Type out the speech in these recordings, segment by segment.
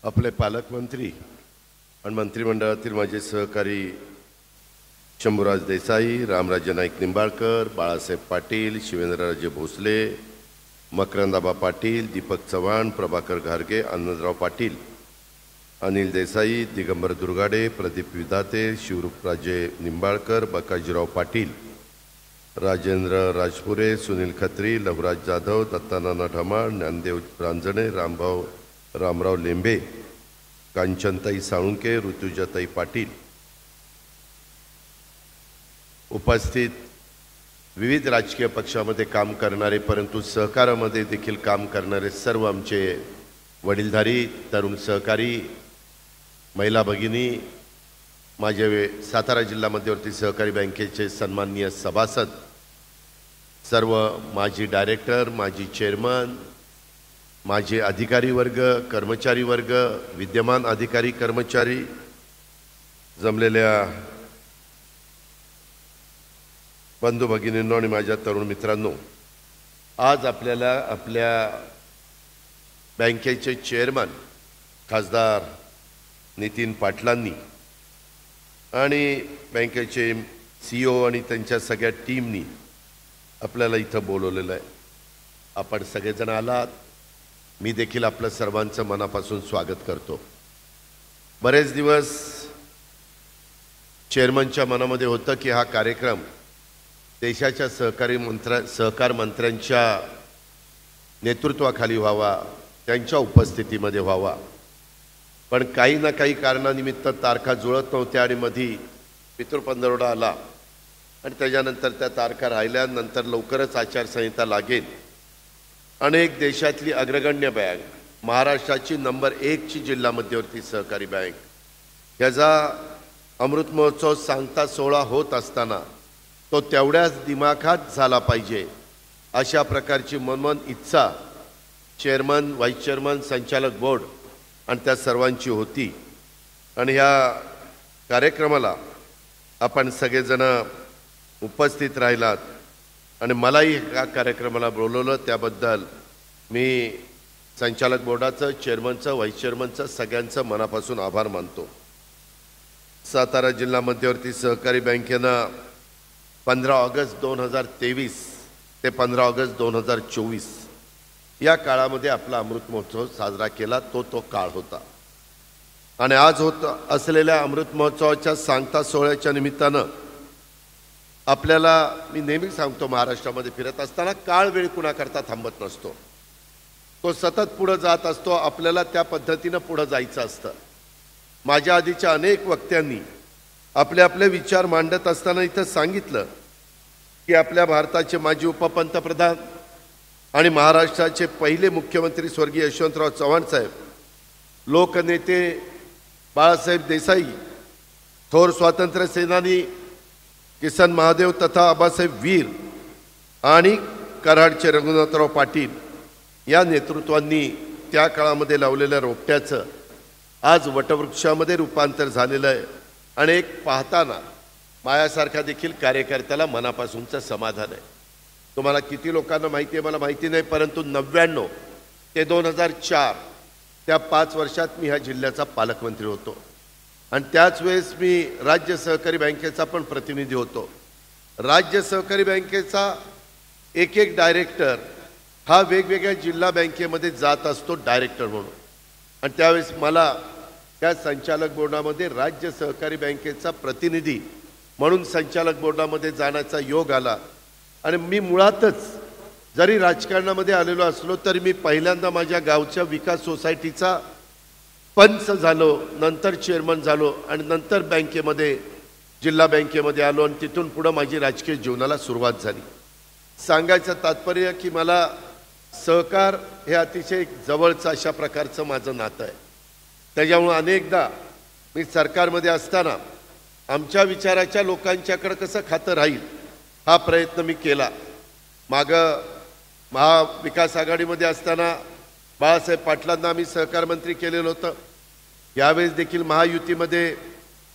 आपले पालकमंत्री आणि मंत्रिमंडळातील माझे सहकारी शंभूराज देसाई, रामराजे नाईक निंबाळकर, बाळासाहेब पाटील, शिवेंद्रराजे भोसले, मकरंदाबा पाटील, दीपक चव्हाण, प्रभाकर घारगे, आनंदराव पाटील, अनिल देसाई, दिगंबर दुर्गाडे, प्रदीप विधाते, शिवरूपराजे निंबाळकर, बकाजीराव पाटील, राजेंद्र राजपुरे, सुनील खत्री, लवराज जाधव, दत्तानाना ढमाळ, ज्ञानदेव रांजणे, रामराव लेंबे, कांचनताई साळुंके, ऋतुजाताई पाटील, उपस्थित विविध राजकीय पक्षामध्ये काम करणारे परंतु सहकारामध्ये देखील काम करणारे सर्व आमचे वडीलधारी तरुण सहकारी, महिला भगिनी, माझे सातारा जिल्हा मध्यवर्ती सहकारी बँकेचे सन्माननीय सभासद, सर्व माजी डायरेक्टर, माजी चेअरमन, माझे अधिकारी वर्ग, कर्मचारी वर्ग, विद्यमान अधिकारी कर्मचारी, जमलेल्या बंधू भगिनींनो आणि माझ्या तरुण मित्रांनो, आज आपल्याला आपल्या बँकेचे चेअरमन खासदार नितीन पाटलांनी आणि बँकेचे CEO आणि त्यांच्या सगळ्या टीमनी आपल्याला इथं बोलवलेलं आहे. आपण सगळेजण आलात. मी देखील आपलं सर्वांचं मनापासून स्वागत करतो. बरेच दिवस चेअरमनच्या मनामध्ये होतं की हा कार्यक्रम देशाच्या सहकार मंत्र्यांच्या नेतृत्वाखाली व्हावा, त्यांच्या उपस्थितीमध्ये व्हावा. पण काही ना काही कारणानिमित्त तारखा जुळत नव्हत्या आणि मधी पितृपंधरवडा आला आणि त्याच्यानंतर त्या तारखा राहिल्यानंतर लवकरच आचारसंहिता लागेल. अनेक देशातली अग्रगण्य बँक, महाराष्ट्राची नंबर 1ची जिल्हा मध्यवर्ती सहकारी बँक, याचा अमृत महोत्सव सांगता सोहळा होत असताना तो तेवढ्याच दिमाखात झाला पाहिजे अशा प्रकारची मनमन इच्छा चेअरमन, व्हाईस चेअरमन, संचालक बोर्ड आणि त्या सर्वांची होती. आणि ह्या कार्यक्रमाला आपण सगळेजण उपस्थित राहिलात आणि मलाही ह्या कार्यक्रमाला बोलवलं, त्याबद्दल मी संचालक बोर्डाचं, चेअरमनचं, व्हाईस चेअरमनचं सगळ्यांचं मनापासून आभार मानतो. सातारा जिल्हा मध्यवर्ती सहकारी बँकेनं 15 ऑगस्ट 2023 ते 15 ऑगस्ट 2024 या काळामध्ये आपला अमृत महोत्सव साजरा केला. तो काळ होता. आणि आज होत असलेल्या अमृत महोत्सवाच्या सांगता सोहळ्याच्या निमित्तानं आपल्याला मी नेहमी सांगतो, महाराष्ट्रामध्ये फिरत असताना काळ वेळ कुणाकरता थांबत नसतो. तो सतत पुढं जात असतो. आपल्याला त्या पद्धतीनं पुढं जायचं असतं. माझ्या आधीच्या अनेक वक्त्यांनी आपले आपले विचार मांडत असताना इथं सांगितलं की आपल्या भारताचे माजी उपपंतप्रधान आणि महाराष्ट्राचे पहिले मुख्यमंत्री स्वर्गीय यशवंतराव चव्हाण साहेब, लोकनेते बाळासाहेब देसाई, थोर स्वातंत्र्य सेनानी किसन महादेव तथा आबासाहेब वीर आणि कराडचे रघुनाथराव पाटील या नेतृत्वांनी त्या काळामध्ये लावलेल्या रोपट्याचं आज वटवृक्षामध्ये रूपांतर झालेलं आहे. आणि एक पाहताना माझ्यासारखा देखील कार्यकर्त्याला मनापासूनचं समाधान आहे. तुम्हाला किती लोकांना माहिती आहे मला माहिती नाही, परंतु 99 ते 2004 त्या 5 वर्षात मी ह्या जिल्ह्याचा पालकमंत्री होतो. आणि त्याच वेळेस मी राज्य सहकारी बँकेचा पण प्रतिनिधी होतो. राज्य सहकारी बँकेचा एक डायरेक्टर हा वेगवेगळ्या जिल्हा बँकेमध्ये जात असतो डायरेक्टर म्हणून. आणि त्यावेळेस मला त्या संचालक बोर्डामध्ये राज्य सहकारी बँकेचा प्रतिनिधी म्हणून संचालक बोर्डामध्ये जाण्याचा योग आला. आणि मी मुळातच जरी राजकारणामध्ये आलेलो असलो तरी मी पहिल्यांदा माझ्या गावच्या विकास सोसायटीचा पंच झालो, नंतर चेअरमन झालो आणि नंतर बँकेमध्ये, जिल्हा बँकेमध्ये आलो आणि तिथून पुढं माझी राजकीय जीवनाला सुरुवात झाली. सांगायचं तात्पर्य की मला सहकार हे अतिशय जवळचं अशा प्रकारचं माझं नातं आहे. त्याच्यामुळं अनेकदा मी सरकारमध्ये असताना आमच्या विचाराच्या लोकांच्याकडे कसं खातं राहील हा प्रयत्न मी केला. मागं महाविकास आघाडीमध्ये असताना बाळासाहेब पाटलांना आम्ही सहकार मंत्री केलेलं होतं. यावेळेस देखील महायुतीमध्ये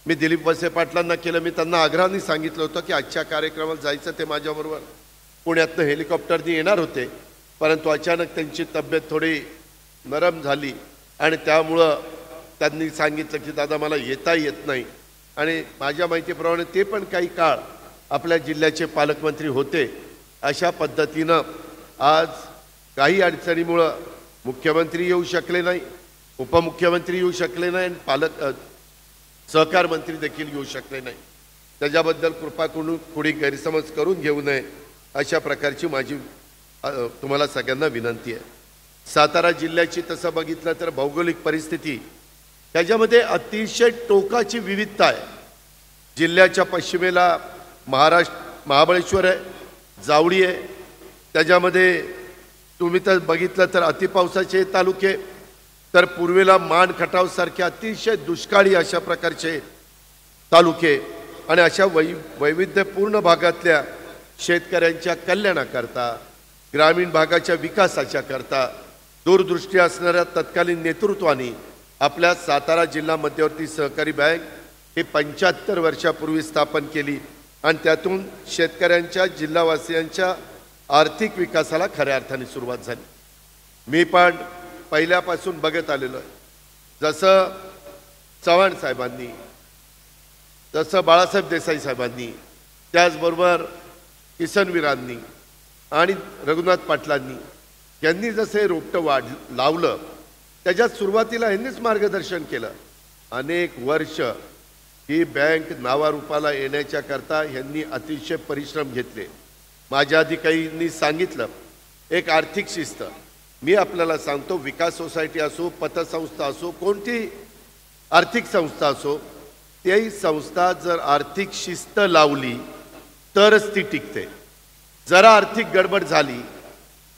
मी दिलीप वळसे पाटलांना केलं. मी त्यांना आग्रहाने सांगितलं होतं की आजच्या कार्यक्रमाला जायचं. ते माझ्याबरोबर पुण्यातनं हेलिकॉप्टरनी येणार होते, परंतु अचानक त्यांची तब्येत थोडी नरम झाली आणि त्यामुळं त्यांनी सांगितलं की दादा मला येता येत नाही, आणि माझ्या माहितीप्रमाणे ते पण काही काळ आपल्या जिल्ह्याचे पालकमंत्री होते. अशा पद्धतीनं आज काही अडचणीमुळं मुख्यमंत्री येऊ शकले नाही, उपमुख्यमंत्री येऊ शकले नाही, आणि सहकार मंत्री देखील येऊ शकले नाही. त्याच्याबद्दल कृपा करून कोणी गैरसमज करून घेऊ नये, अशा प्रकारची माझी तुम्हाला सगळ्यांना विनंती आहे. सातारा जिल्ह्याची तसं बघितलं तर भौगोलिक परिस्थिती त्याच्यामध्ये अतिशय टोकाची विविधता आहे. जिल्ह्याच्या पश्चिमेला महाबळेश्वर आहे, जावळी आहे. त्याच्यामध्ये तुम्ही तर बघितलं तर अतिपावसाचे तालुके, तर पूर्वेला मान खटावसारखे अतिशय दुष्काळी अशा प्रकारचे तालुके, आणि अशा वैविध्यपूर्ण भागातल्या शेतकऱ्यांच्या कल्याणाकरता, ग्रामीण भागाच्या विकासाच्या करता दूरदृष्टी असणाऱ्या तत्कालीन नेतृत्वाने आपल्या सातारा जिल्हा मध्यवर्ती सहकारी बँक ही 75 वर्षापूर्वी स्थापन केली, आणि त्यातून शेतकऱ्यांच्या, जिल्हावासियांच्या आर्थिक विकासाला खऱ्या अर्थाने सुरुवात झाली. मी पण पहिल्यापासून बघत आलेलो आहे. जसं चव्हाण साहेबांनी, जसं बाळासाहेब देसाई साहेबांनी, त्याचबरोबर किसनवीरांनी आणि रघुनाथ पाटलांनी यांनी जसे रोपटं लावलं, त्याच्यात सुरुवातीला यांनीच मार्गदर्शन केलं. अनेक वर्ष ही बँक नावारूपाला येण्याच्या करता यांनी अतिशय परिश्रम घेतले. माझ्या अधिकाऱ्यांनी सांगितलं एक आर्थिक शिस्त. मी आपल्याला सांगतो, विकास सोसायटी असो, पतसंस्था असो, कोणती आर्थिक संस्था असो, ती संस्था जर आर्थिक शिस्त लावली तरच ती टिकते. जरा आर्थिक गडबड झाली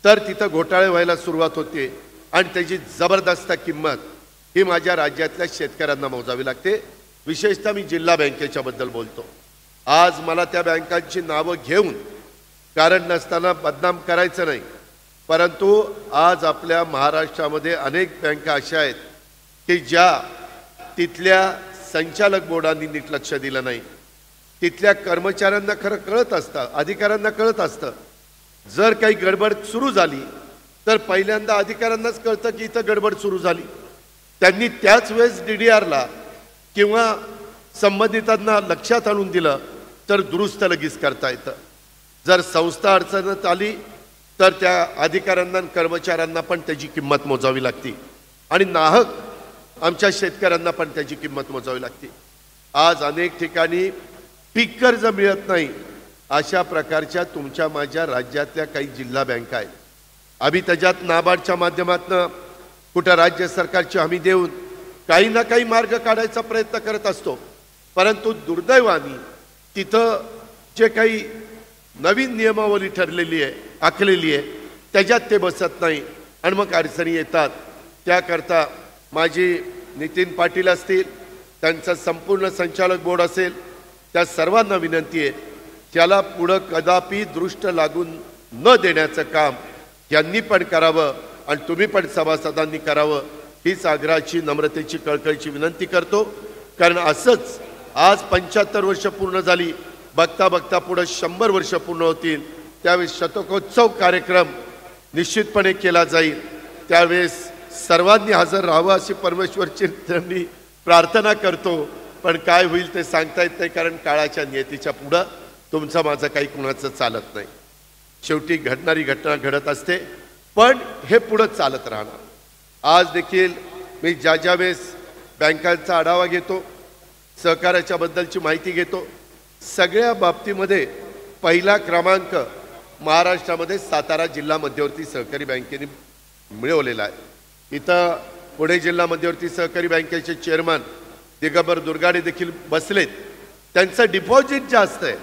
तर तिथं घोटाळे व्हायला सुरुवात होते, आणि त्याची जबरदस्त किंमत ही माझ्या राज्यातल्या शेतकऱ्यांना मोजावी लागते. विशेषतः मी जिल्हा बँकेच्या बद्दल बोलतो. आज मला त्या बँकांची नावं घेऊन कारण नसताना बदनाम करायचं नाही, परंतु आज आपल्या महाराष्ट्रामध्ये अनेक बँका अशा आहेत की ज्या तिथल्या संचालक बोर्डांनी नीट लक्ष दिलं नाही. तिथल्या कर्मचाऱ्यांना खरं कळत असतं, अधिकाऱ्यांना कळत असतं. जर काही गडबड सुरू झाली तर पहिल्यांदा अधिकाऱ्यांनाच कळतं की इथं गडबड सुरू झाली. त्यांनी त्याच वेळेस DDRला किंवा संबंधितांना लक्षात आणून दिलं तर दुरुस्त लगेच करता येतं. जर संस्था अडचणीत आली तर त्या अधिकाऱ्यांना आणि कर्मचाऱ्यांना पण त्याची किंमत मोजावी लागते, आणि नाहक आमच्या शेतकऱ्यांना पण त्याची किंमत मोजावी लागते. आज अनेक ठिकाणी पीक कर्ज मिळत नाही. अशा प्रकारच्या तुमच्या माझ्या राज्यातल्या काही जिल्हा बँका आहेत. आम्ही त्याच्यात नाबार्डच्या माध्यमातून कुठं राज्य सरकारची हमी देऊन काही ना काही मार्ग काढायचा प्रयत्न करत असतो, परंतु दुर्दैवाने तिथं जे काही नवीन नियमावली ठरलेली आहे, आखलेली आहे, त्याच्यात ते बसत नाही, आणि मग अडचणी येतात. त्याकरता माझी नितीन पाटील असतील, त्यांचा संपूर्ण संचालक बोर्ड असेल, त्या सर्वांना विनंती आहे, त्याला पुढं कदापि दृष्ट लागून न देण्याचं काम यांनी पण करावं, आणि तुम्ही पण सभासदांनी करावं, हीच आग्रहाची, नम्रतेची, कळकळीची विनंती करतो. कारण असंच आज 75 वर्ष पूर्ण झाली, बघता बघता पुढं 100 वर्ष पूर्ण होतील. त्यावेळेस शतकोत्सव कार्यक्रम निश्चितपणे केला जाईल. त्यावेळेस सर्वांनी हजर राहावं अशी परमेश्वरची प्रार्थना करतो. पण काय होईल ते सांगता येत नाही, कारण काळाच्या नियतीच्या पुढं तुमचं माझं काही कुणाचं चालत नाही. शेवटी घडणारी घटना घडत असते, पण हे पुढं चालत राहणार. आज देखील मी ज्या वेळेस बँकांचा आढावा घेतो, सहकार्याच्या बद्दलची माहिती घेतो, सगळ्या बाबतीमध्ये पहिला क्रमांक महाराष्ट्रामध्ये सातारा जिल्हा मध्यवर्ती सहकारी बँकेने मिळवलेला आहे. इथं पुणे जिल्हा मध्यवर्ती सहकारी बँकेचे चेअरमन दिगंबर दुर्गाडे देखील बसलेत. त्यांचं डिपॉझिट जास्त आहे,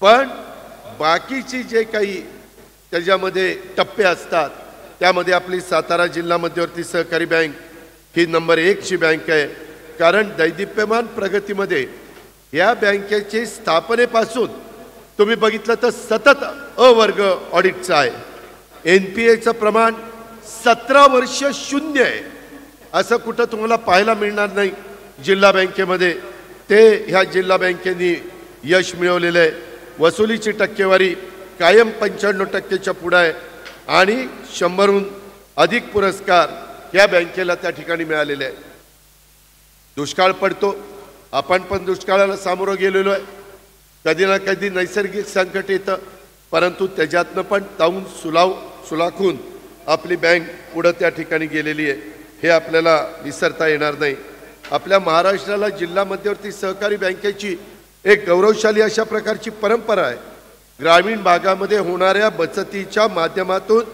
पण बाकीची जे काही त्याच्यामध्ये टप्पे असतात त्यामध्ये आपली सातारा जिल्हा मध्यवर्ती सहकारी बँक ही नंबर 1ची बँक आहे. कारण दैदिप्यमान प्रगतीमध्ये या बँकेची स्थापनेपासून तुम्ही बघितलं तर सतत अ वर्ग ऑडिटचं आहे. NPAचं प्रमाण 17 वर्ष 0 आहे. असं कुठं तुम्हाला पाहायला मिळणार नाही जिल्हा बँकेमध्ये. ते ह्या जिल्हा बँकेने यश मिळवलेलं आहे. वसुलीची टक्केवारी कायम 95% पुढे आहे, आणि 100हून अधिक पुरस्कार या बँकेला त्या ठिकाणी मिळालेले आहे. दुष्काळ पडतो, आपण पण दुष्काळाला सामोरं गेलेलो आहे, कधी ना कधी नैसर्गिक संकट येतं, परंतु त्याच्यातनं पण जाऊन सुलाखून आपली बँक पुढं त्या ठिकाणी गेलेली आहे, हे आपल्याला विसरता येणार नाही. आपल्या महाराष्ट्राला जिल्हा मध्यवर्ती सहकारी बँकेची एक गौरवशाली अशा प्रकारची परंपरा आहे. ग्रामीण भागामध्ये होणाऱ्या बचतीच्या माध्यमातून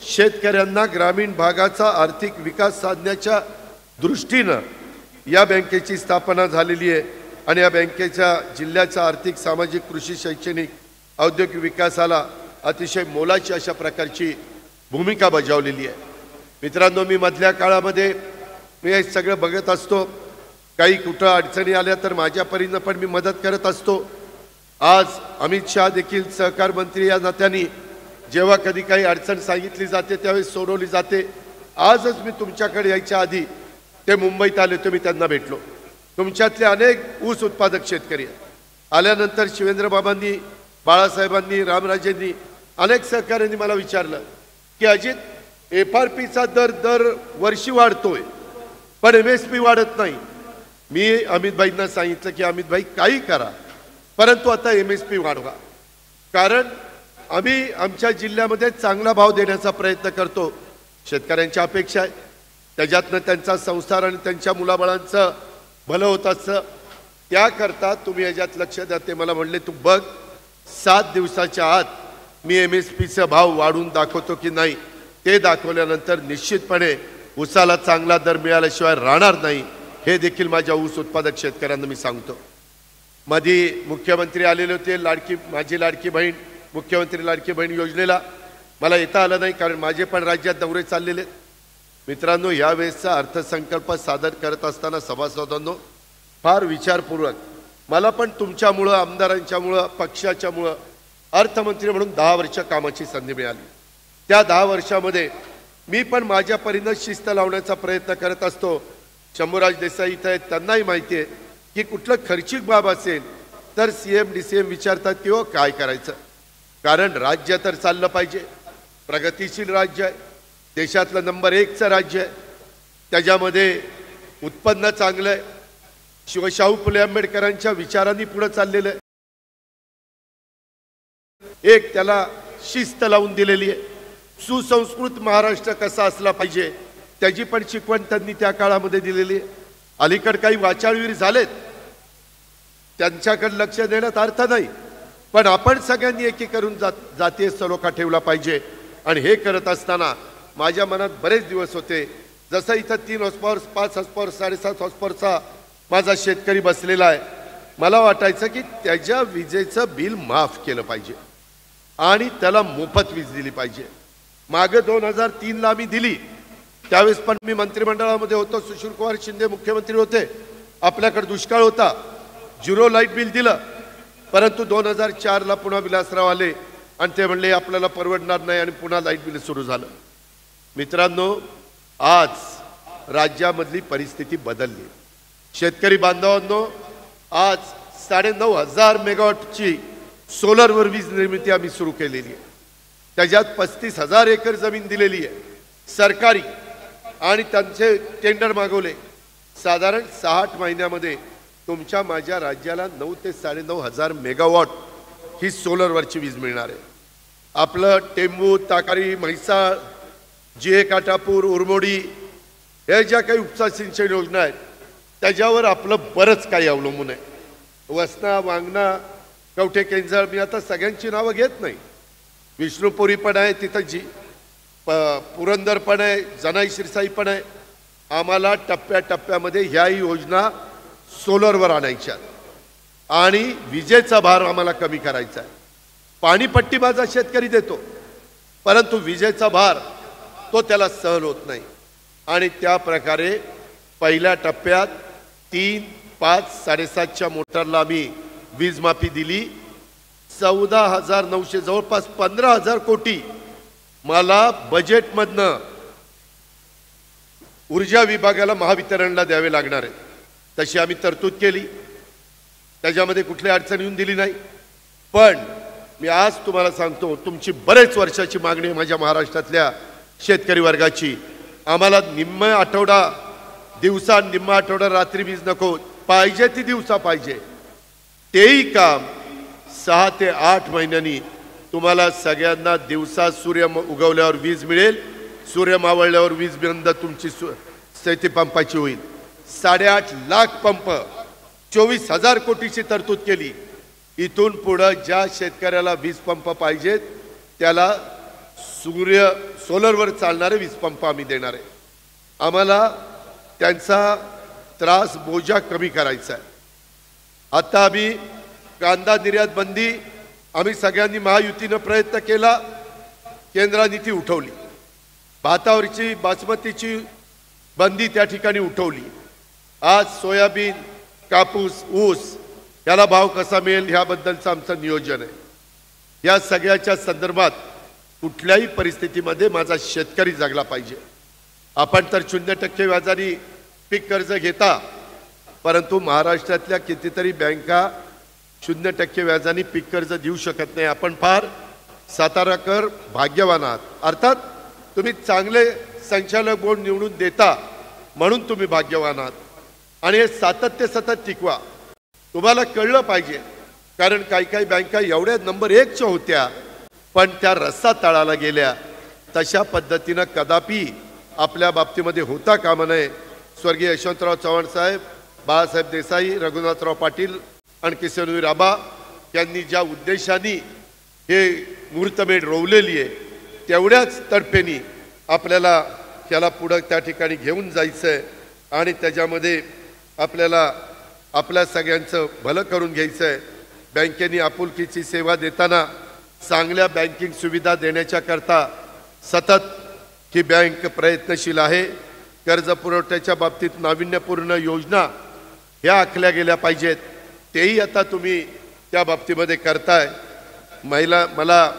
शेतकऱ्यांना ग्रामीण भागाचा आर्थिक विकास साधण्याच्या दृष्टीनं या बँकेची स्थापना झालेली आहे आणि या बँकेच्या जिल्ह्याच्या आर्थिक, सामाजिक, कृषी, शैक्षणिक, औद्योगिक विकासाला अतिशय मोलाची अशा प्रकारची भूमिका बजावलेली आहे. मित्रांनो, मी मधल्या काळामध्ये मी हे सगळं बघत असतो. काही कुठं अडचणी आल्या तर माझ्या परीनं पण मी मदत करत असतो. आज अमित शहा देखील सहकार मंत्री या नात्याने जेव्हा कधी काही अडचण सांगितली जाते त्यावेळेस सोडवली जाते. आजच मी तुमच्याकडे यायच्या आधी ते मुंबईत आले होते, मी त्यांना भेटलो. तुमच्यातले अनेक ऊस उत्पादक शेतकरी आल्यानंतर शिवेंद्रबाबांनी, बाळासाहेबांनी, रामराजेंनी, अनेक सहकाऱ्यांनी मला विचारलं की अजित, FRPचा दर वर्षी वाढतोय पण MSP वाढत नाही. मी अमितभाईंना सांगितलं की अमितभाई काही करा, परंतु आता MSP वाढवा, कारण आम्ही आमच्या जिल्ह्यामध्ये चांगला भाव देण्याचा प्रयत्न करतो. शेतकऱ्यांच्या अपेक्षा आहे, त्याच्यातनं त्यांचा संसार आणि त्यांच्या मुलाबाळांचं भलं होत असतं. त्याकरता तुम्ही याच्यात लक्ष द्या. ते मला म्हणले, तू बघ 7 दिवसाच्या आत मी MSPचा भाव वाढून दाखवतो की नाही. ते दाखवल्यानंतर निश्चितपणे ऊसाला चांगला दर मिळाल्याशिवाय राहणार नाही, हे देखील माझ्या ऊस उत्पादक शेतकऱ्यांना मी सांगतो. मध्ये मुख्यमंत्री आलेले होते, माझी लाडकी बहीण, मुख्यमंत्री लाडकी बहीण योजनेला. मला येता आलं नाही कारण माझे पण राज्यात दौरे चाललेले. मित्रांनो, यावेळेसचा अर्थसंकल्प सादर करत असताना सभासदांनो फार विचारपूर्वक, मला पण तुमच्यामुळं, आमदारांच्यामुळं, पक्षाच्यामुळं अर्थमंत्री म्हणून 10 वर्ष कामाची संधी मिळाली. त्या 10 वर्षामध्ये मी पण माझ्या परीनं शिस्त लावण्याचा प्रयत्न करत असतो. शंभूराज देसाई इथं आहेत, त्यांनाही माहिती आहे की कुठलं खर्चिक बाब असेल तर CM DCM विचारतात की हो काय करायचं, कारण राज्य तर चाललं पाहिजे. प्रगतिशील राज्य आहे, देशातलं नंबर 1चं राज्य आहे, त्याच्यामध्ये उत्पन्न चांगलं आहे, शिवशाहू फुले आंबेडकरांच्या विचारांनी पुढे चाललेलं आहे. एक त्याला शिस्त लावून दिलेली आहे. सुसंस्कृत महाराष्ट्र कसा असला पाहिजे त्याची पण शिकवण त्यांनी त्या काळामध्ये दिलेली आहे. अलीकडे काही वाचाळवीर झालेत, त्यांच्याकडे लक्ष देण्यात अर्थ नाही, पण आपण सगळ्यांनी एकीकरून जातीय सलोखा ठेवला पाहिजे. आणि हे करत असताना माझ्या मनात बरेच दिवस होते, जसं इथं 3 हॉर्सपॉवर, 5 हॉर्सपॉवर, 7.5 हॉर्सपॉवरचा माझा शेतकरी बसलेला आहे, मला वाटायचं की त्याच्या विजेचं बिल माफ केलं पाहिजे आणि त्याला मोफत वीज दिली पाहिजे. मागे 2003ला आम्ही दिली, त्यावेळेस पण मी मंत्रिमंडळामध्ये होतो, सुशीलकुमार शिंदे मुख्यमंत्री होते, आपल्याकडे दुष्काळ होता, 0 लाईट बिल दिलं. परंतु 2004ला पुन्हा विलासराव आले आणि ते म्हणले आपल्याला परवडणार नाही आणि पुन्हा लाईट बिल सुरू झालं. मित्रांनो, आज राज्यामधली परिस्थिती बदलली. शेतकरी बांधवांनो, आज 9,500 मेगावॉटची सोलरवर वीज निर्मिती आम्ही सुरू केलेली आहे. त्याच्यात 35,000 एकर जमीन दिलेली आहे सरकारी, आणि त्यांचे टेंडर मागवले. साधारण 6-8 महिन्यामध्ये तुमच्या माझ्या राज्याला 9 ते 9,500 मेगावॉट ही सोलरवरची वीज मिळणार आहे. आपलं टेंबू, ताकारी, म्हैसाळ, GA काटापूर, उरमोडी या ज्या काही उपसा सिंचन योजना आहेत त्याच्यावर आपलं बरंच काही अवलंबून आहे. वसना, वांगणा, कवठे केंजळ, मी आता सगळ्यांची नावं घेत नाही, विष्णुपुरी पण आहे तिथं, पुरंदर पण आहे, जनाई शिरसाई पण आहे. आम्हाला टप्प्याटप्प्यामध्ये ह्या योजना सोलरवर आणायच्या आणि विजेचा भार आम्हाला कमी करायचा आहे. पाणीपट्टी माझा शेतकरी देतो, परंतु विजेचा भार तो त्याला सहन होत नाही. आणि त्या प्रकारे पहिल्या टप्प्यात 3, 5, 7.5च्या मोटरला आम्ही वीज माफी दिली. 14,900 जवळपास 15,000 कोटी मला बजेटमधनं ऊर्जा विभागाला, महावितरणला द्यावे लागणार आहे. तशी आम्ही तरतूद केली, त्याच्यामध्ये कुठली अडचण येऊन दिली नाही. पण मी आज तुम्हाला सांगतो, तुमची बरेच वर्षाची मागणी आहे माझ्या महाराष्ट्रातल्या शेतकरी वर्गाची. आम्हाला निम्मा आठवडा दिवसा निम्मा आठवडा रात्री वीज नको, पाहिजे ती दिवसा पाहिजे, तेही काम 6 ते 8 महिन्यांनी तुम्हाला सगळ्यांना दिवसा सूर्य उगवल्यावर वीज मिळेल, सूर्य मावळल्यावर वीज बंद तुमची शेती पंपाची होईल. 8.5 लाख पंप, 24,000 कोटीची तरतूद केली. इथून पुढे ज्या शेतकऱ्याला वीज पंप पाहिजेत त्याला सोलरवर चालणारे वीज पंप आम्ही देणार आहे. आम्हाला त्यांचा त्रास बोजा कमी करायचा आहे. आता आम्ही कांदा निर्यात बंदी आम्ही सगळ्यांनी महायुतीनं प्रयत्न केला, केंद्राने ती उठवली. भातावरची बासमतीची बंदी त्या ठिकाणी उठवली. आज सोयाबीन, कापूस, ऊस याला भाव कसा मिळेल ह्याबद्दलचं आमचं नियोजन आहे. या सगळ्याच्या संदर्भात कुठल्याही परिस्थितीमध्ये माझा शेतकरी जगला पाहिजे. आपण तर 0% व्याजाने पीक कर्ज घेता, परंतु महाराष्ट्रातल्या कितीतरी बँका 0% व्याजाने पीक कर्ज देऊ शकत नाही. आपण फार साताराकर भाग्यवान आहात. अर्थात तुम्ही चांगले संचालक बोर्ड निवडून देता म्हणून तुम्ही भाग्यवान आहात. आणि हे सातत्य सतत टिकवा. तुम्हाला कळलं पाहिजे, कारण काही काही बँका एवढ्या नंबर 1च्या होत्या पण त्या रस्सा तळाला गेल्या. तशा पद्धतीनं कदापि आपल्या बाबतीमध्ये होता कामा नये. स्वर्गीय यशवंतराव चव्हाण साहेब, बाळासाहेब देसाई, रघुनाथराव पाटील आणि किशोरवीर आबा यांनी ज्या उद्देशाने हे मुहूर्तमेढ रोवलेली आहे तेवढ्याच तडफेनी आपल्याला त्याला पुढं त्या ठिकाणी घेऊन जायचं आहे आणि त्याच्यामध्ये आपल्याला आपल्या सगळ्यांचं भलं करून घ्यायचं आहे. बँकेने आपुलकीची सेवा देताना चांगल्या बँकिंग सुविधा देण्याच्या करता सतत ही बँक प्रयत्नशील आहे. कर्ज पुरवठ्याच्या बाबतीत नाविन्यपूर्ण योजना ह्या आखल्या गेल्या पाहिजेत, तेही आता तुम्ही त्या बाबतीमध्ये करताय. मला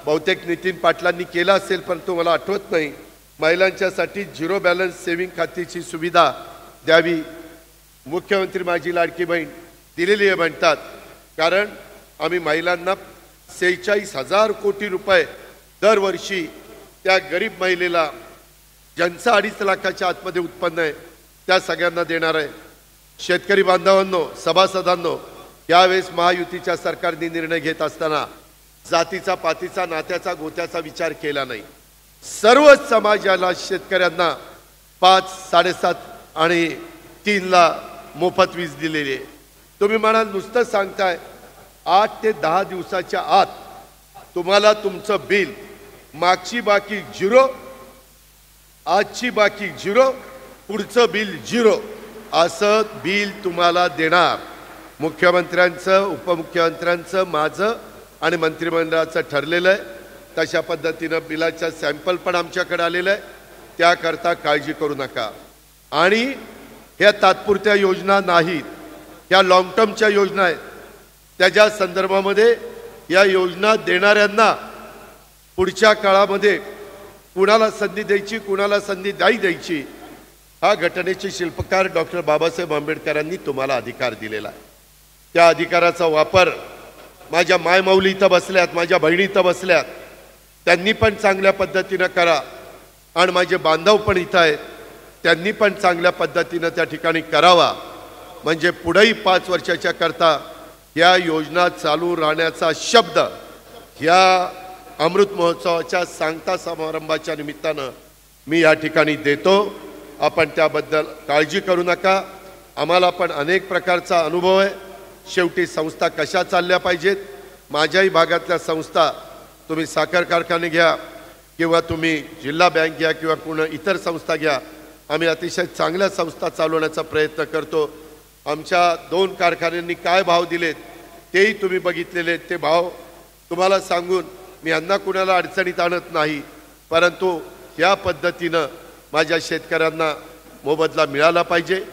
बहुतेक नितीन पाटलांनी केलं असेल परंतु मला आठवत नाही. महिलांच्यासाठी 0 बॅलन्स सेव्हिंग खात्याची सुविधा द्यावी. मुख्यमंत्री माझी लाडकी बहीण दिलेली आहे म्हणतात, कारण आम्ही महिलांना 46,000 कोटी रुपये दरवर्षी त्या गरीब महिलेला ज्यांचं 2.5 लाखाच्या आतमध्ये उत्पन्न आहे त्या सगळ्यांना देणार आहे. शेतकरी बांधवांनो, सभासदांनो, यावेळेस महायुतीच्या सरकारने निर्णय घेत असताना जातीचा, पातीचा, नात्याचा, गोत्याचा विचार केला नाही. सर्व समाजाला शेतकऱ्यांना 5, 7.5 आणि 3 ला मोफत वीज दिलेली आहे. तुम्ही म्हणाल नुसतं सांगताय, 8 ते 10 दिवसाच्या आत तुम्हाला तुमचं बिल, मागची बाकी 0, आजची बाकी 0, पुढचं बिल 0 असं बिल तुम्हाला देणार. मुख्यमंत्र्यांचं, उपमुख्यमंत्र्यांचं, माझं आणि मंत्रिमंडळाचं ठरलेलं आहे. तशा पद्धतीनं बिलाचा सॅम्पल पण आमच्याकडे आलेलं आहे. त्याकरता काळजी करू नका. आणि ह्या तात्पुरत्या योजना नाहीत, ह्या लॉंग टर्मच्या योजना आहेत. त्याच्या संदर्भामध्ये या योजना देणाऱ्यांना पुढच्या काळामध्ये कुणाला संधी द्यायची, कुणाला संधी नाही द्यायची, हा घटनेचे शिल्पकार डॉक्टर बाबासाहेब आंबेडकरांनी तुम्हाला अधिकार दिलेला आहे. त्या अधिकाराचा वापर माझ्या मायमाऊली इथं बसल्यात, माझ्या बहिणी इथं बसल्यात, त्यांनी पण चांगल्या पद्धतीनं करा. आणि माझे बांधव पण इथं आहेत, त्यांनी पण चांगल्या पद्धतीनं त्या ठिकाणी करावा. म्हणजे पुढेही 5 वर्षाच्या करता या योजना चालू राहण्याचा शब्द ह्या अमृत महोत्सवाच्या सांगता समारंभाच्या निमित्तानं मी या ठिकाणी देतो. आपण त्याबद्दल काळजी करू नका. आम्हाला पण अनेक प्रकारचा अनुभव आहे. शेवटी संस्था कशा चालल्या पाहिजेत, माझ्याही भागातल्या संस्था, तुम्ही साखर कारखाने घ्या किंवा तुम्ही जिल्हा बँक घ्या किंवा कुणा इतर संस्था घ्या, आम्ही अतिशय चांगल्या संस्था चालवण्याचा प्रयत्न करतो. आमच्या 2 कारखान्यांनी काय भाव दिलेत तेही तुम्ही बघितलेले. ते भाव तुम्हाला सांगून मी यांना कुणाला अडचणीत आणत नाही, परंतु या पद्धतीनं माझ्या शेतकऱ्यांना मोबदला मिळाला पाहिजे,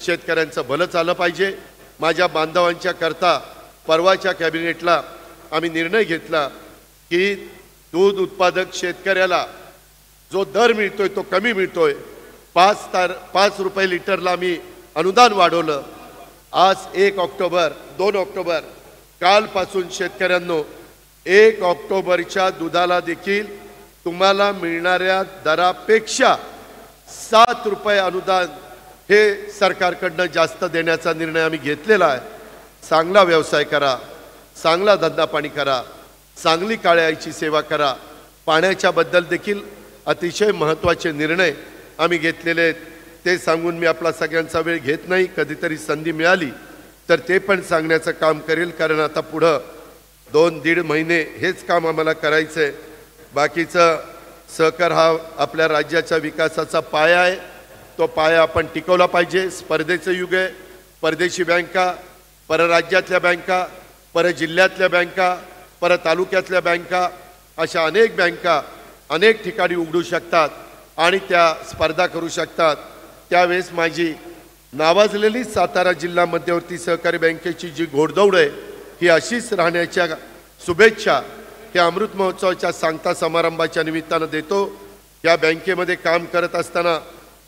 शेतकऱ्यांचं भलं झालं पाहिजे. माझ्या बांधवांच्या करता परवाच्या कॅबिनेटला आम्ही निर्णय घेतला की दूध उत्पादक शेतकऱ्याला जो दर मिळतोय तो कमी मिळतोय. 5 रुपये लिटरला आम्ही अनुदान वाढवलं. आज 1 ऑक्टोबर, 2 ऑक्टोबर कालपासून शेतकऱ्यांनो 1 ऑक्टोबरच्या दुधाला देखील तुम्हाला मिळणाऱ्या दरापेक्षा 7 रुपये अनुदान हे सरकारकडनं जास्त देण्याचा निर्णय आम्ही घेतलेला आहे. चांगला व्यवसाय करा, चांगला धंदा पाणी करा, चांगली काळ्या आईची सेवा करा. पाण्याच्याबद्दल देखील अतिशय महत्त्वाचे निर्णय आम्ही घेतलेले आहेत. ते सांगून मी आपला सगळ्यांचा वेळ घेत नाही. कधीतरी संधी मिळाली तर ते पण सांगण्याचं काम करेल, कारण आता पुढं 2-1.5 महिने हेच काम आम्हाला करायचं आहे. बाकीचं सहकार हा आपल्या राज्याच्या विकासाचा पाया आहे. तो पाया आपण टिकवला पाहिजे. स्पर्धेचं युग आहे. परदेशी बँका, परराज्यातल्या बँका, परजिल्ह्यातल्या बँका, परतालुक्यातल्या बँका, अशा अनेक बँका अनेक ठिकाणी उघडू शकतात आणि त्या स्पर्धा करू शकतात. त्यावेळेस माझी नावाजलेली सातारा जिल्हा मध्यवर्ती सहकारी बँकेची जी घोडदौड आहे ही अशीच राहण्याच्या शुभेच्छा या अमृत महोत्सवाच्या सांगता समारंभाच्या निमित्तानं देतो. या बँकेमध्ये काम करत असताना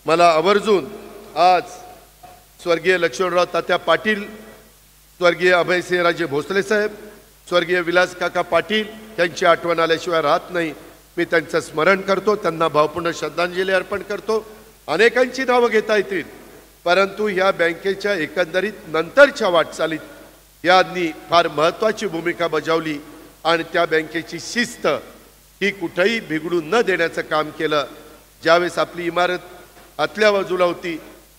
मला आवर्जून आज स्वर्गीय लक्ष्मणराव तात्या पाटील, स्वर्गीय अभयसिंहराजे भोसले साहेब, स्वर्गीय विलास काका पाटील यांची आठवण आल्याशिवाय राहत नाही. मी त्यांचं स्मरण करतो, त्यांना भावपूर्ण श्रद्धांजली अर्पण करतो. अनेकांची नावं घेता येतील, परंतु या बँकेच्या एकंदरीत नंतरच्या वाटचालीत यांनी फार महत्त्वाची भूमिका बजावली आणि त्या बँकेची शिस्त ही कुठेही बिघडू न देण्याचं काम केलं. ज्यावेळेस आपली इमारत आतल्या बाजूला होती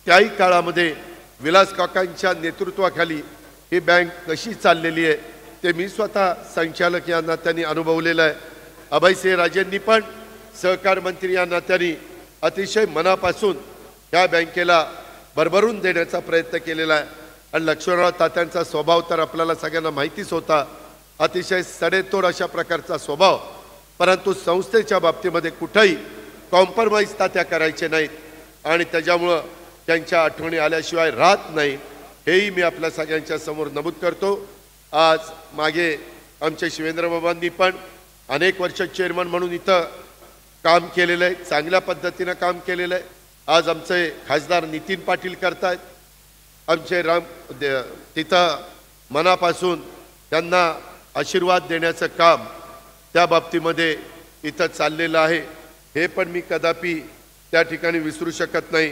त्याही काळामध्ये विलास काकांच्या नेतृत्वाखाली ही बँक कशी चाललेली आहे ते मी स्वतः संचालक या नात्याने अनुभवलेलं आहे. अभयसिंहराजेंनी पण सहकार मंत्री या नात्याने अतिशय मनापासून या बँकेला भरभरून देण्याचा प्रयत्न केलेला आहे. आणि लक्ष्मणराव तात्यांचा स्वभाव तर आपल्याला सगळ्यांना माहितीच होता. अतिशय सडेतोड अशा प्रकारचा स्वभाव, परंतु संस्थेच्या बाबतीमध्ये कुठेही कॉम्प्रोमाइज तात्या करायचे नाहीत आणि त्याच्यामुळं त्यांच्या आठवणी आल्याशिवाय राहत नाही, हेही मी आपल्या सगळ्यांच्या समोर नमूद करतो. आज मागे आमचे शिवेंद्रबाबांनी पण अनेक वर्ष चेअरमन म्हणून इथं काम केलेलं आहे, चांगल्या पद्धतीनं काम केलेलं आहे. आज आमचे खासदार नितीन पाटील करतायत. आमचे तिथं मनापासून त्यांना आशीर्वाद देण्याचं काम त्या बाबतीमध्ये इथं चाललेलं आहे. हे पण मी कदापि त्या ठिकाणी विसरू शकत नाही,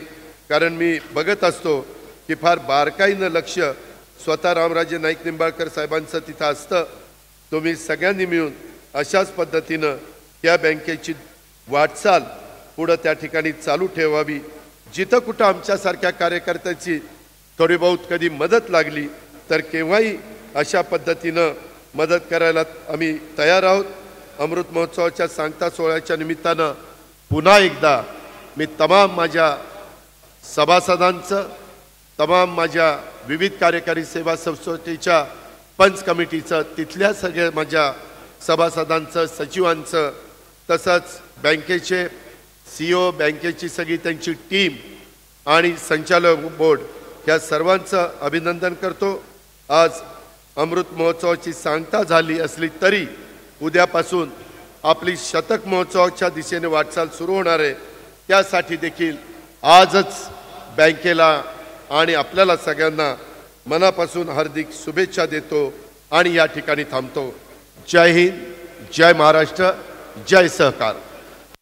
कारण मी बघत असतो की फार बारकाईनं लक्ष स्वतः रामराजे नाईक निंबाळकर साहेबांचं तिथं असतं. तुम्ही सगळ्यांनी मिळून अशाच पद्धतीनं या बँकेची वाटचाल पुढं त्या ठिकाणी चालू ठेवावी. जिथं कुठं आमच्यासारख्या कार्यकर्त्याची थोडी बहुत कधी मदत लागली तर केव्हाही अशा पद्धतीनं मदत करायला आम्ही तयार आहोत. अमृत महोत्सवाच्या सांगता सोहळ्याच्या निमित्तानं पुन्हा एकदा मी तमाम माझ्या सभासदांचं, तमाम माझ्या विविध कार्यकारी सेवा सोसायटीच्या पंच कमिटीचं, तिथल्या सगळ्या माझ्या सभासदांचं, सचिवांचं, तसंच बँकेचे CEO, बँकेची सगळी त्यांची टीम आणि संचालक बोर्ड या सर्वांचं अभिनंदन करतो. आज अमृत महोत्सवाची सांगता झाली असली तरी उद्यापासून आपली शतक महोत्सवाच्या दिशेने वाटचाल सुरू होणार आहे. त्यासाठी देखील आजच बँकेला आणि आपल्याला सगळ्यांना मनापासून हार्दिक शुभेच्छा देतो आणि या ठिकाणी थांबतो. जय हिंद, जय महाराष्ट्र, जय सहकार.